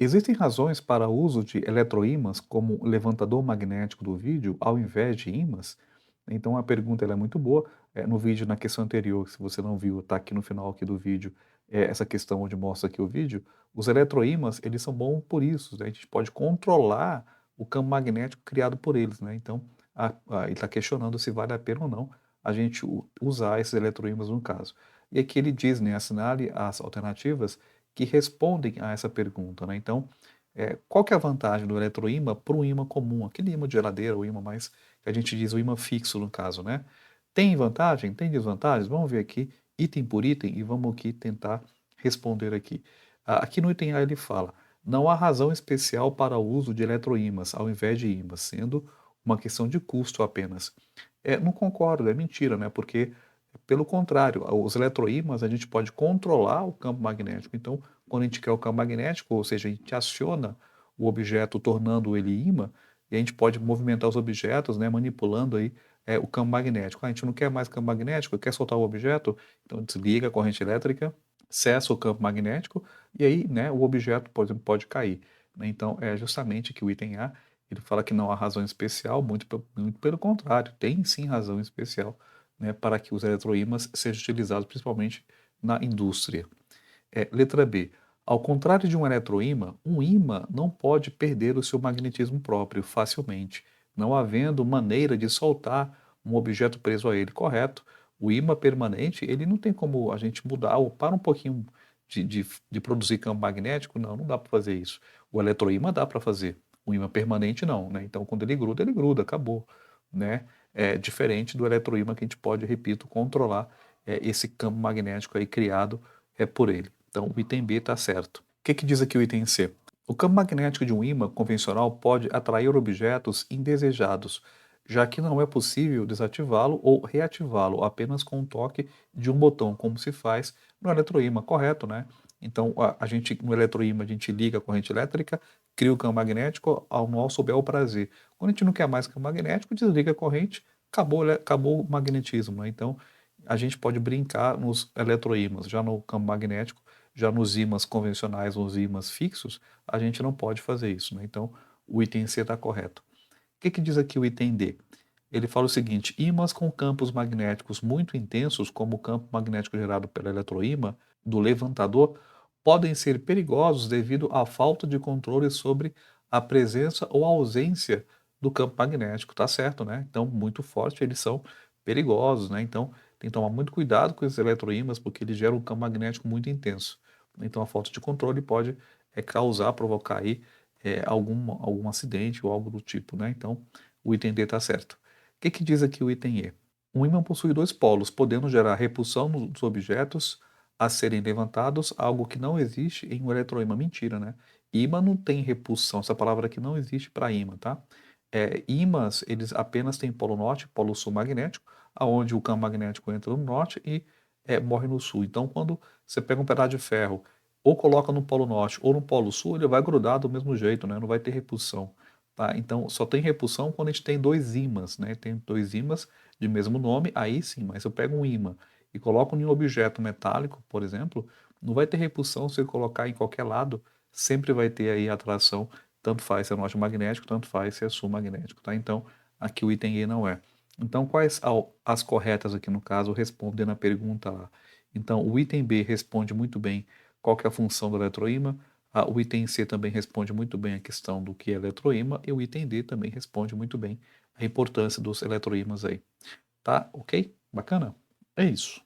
Existem razões para o uso de eletroímãs como levantador magnético do vídeo ao invés de ímãs? Então a pergunta ela é muito boa. No vídeo, na questão anterior, se você não viu, está aqui no final aqui do vídeo, essa questão onde mostra aqui o vídeo. Os eletroímãs, eles são bons por isso, né? A gente pode controlar o campo magnético criado por eles, né? Então, ele está questionando se vale a pena ou não a gente usar esses eletroímãs no caso. E aqui ele diz, né, assinale as alternativas que respondem a essa pergunta, né? Então, qual que é a vantagem do eletroímã para um ímã comum, aquele ímã de geladeira, o ímã mais, que a gente diz o ímã fixo no caso, né? Tem vantagem? Tem desvantagens? Vamos ver aqui, item por item, e vamos aqui tentar responder aqui. Aqui no item A ele fala, não há razão especial para o uso de eletroímãs ao invés de ímãs, sendo uma questão de custo apenas. Não concordo, é mentira, né? Porque, pelo contrário, os eletroímãs a gente pode controlar o campo magnético. Então, quando a gente quer o campo magnético, ou seja, a gente aciona o objeto tornando ele ímã, e a gente pode movimentar os objetos, né, manipulando aí o campo magnético. A gente não quer mais campo magnético, quer soltar o objeto, então desliga a corrente elétrica, cessa o campo magnético, e aí, né, o objeto, por exemplo, pode cair, né? Então, é justamente que o item A, ele fala que não há razão especial, muito pelo contrário, tem sim razão especial, né, para que os eletroímãs sejam utilizados principalmente na indústria. Letra B. Ao contrário de um eletroímã, um ímã não pode perder o seu magnetismo próprio facilmente, não havendo maneira de soltar um objeto preso a ele. Correto? O ímã permanente, ele não tem como a gente mudar ou para um pouquinho de produzir campo magnético, não dá para fazer isso. O eletroímã dá para fazer, o ímã permanente não, né? Então, quando ele gruda, acabou, né? É diferente do eletroímã que a gente pode, repito, controlar esse campo magnético aí criado por ele. Então, o item B está certo. O que diz aqui o item C? O campo magnético de um ímã convencional pode atrair objetos indesejados, já que não é possível desativá-lo ou reativá-lo apenas com um toque de um botão, como se faz no eletroímã, correto, né? Então, a gente, no eletroímã, a gente liga a corrente elétrica, cria o campo magnético ao nosso bel prazer. Quando a gente não quer mais campo magnético, desliga a corrente, acabou o magnetismo, né? Então, a gente pode brincar nos eletroímãs, já no campo magnético, já nos ímãs convencionais, nos ímãs fixos, a gente não pode fazer isso, né? Então, o item C está correto. O que diz aqui o item D? Ele fala o seguinte, ímãs com campos magnéticos muito intensos, como o campo magnético gerado pelo eletroímã do levantador, podem ser perigosos devido à falta de controle sobre a presença ou ausência do campo magnético, tá certo, né? Então, muito forte, eles são perigosos, né? Então, tem que tomar muito cuidado com esses eletroímãs, porque eles geram um campo magnético muito intenso. Então, a falta de controle pode provocar aí algum acidente ou algo do tipo, né? Então, o item D está certo. O que diz aqui o item E? Um ímã possui dois polos, podendo gerar repulsão nos objetos a serem levantados, algo que não existe em um eletroímã. Mentira, né? Ímã não tem repulsão, essa palavra aqui não existe para ímã, tá? Ímãs, eles apenas têm polo norte e polo sul magnético, aonde o campo magnético entra no norte e morre no sul. Então, quando você pega um pedaço de ferro, ou coloca no polo norte ou no polo sul, ele vai grudar do mesmo jeito, né? Não vai ter repulsão. Tá? Então, só tem repulsão quando a gente tem dois ímãs, né? Tem dois ímãs de mesmo nome, aí sim, mas se eu pego um ímã e coloco em um objeto metálico, por exemplo, não vai ter repulsão se eu colocar em qualquer lado, sempre vai ter aí atração, tanto faz se é norte magnético, tanto faz se é sul magnético, tá? Então, aqui o item E não é. Então, quais as corretas aqui no caso, respondendo a pergunta A? Então, o item B responde muito bem qual que é a função do eletroímã, o item C também responde muito bem a questão do que é eletroímã e o item D também responde muito bem a importância dos eletroímãs aí. Tá? Ok? Bacana? É isso.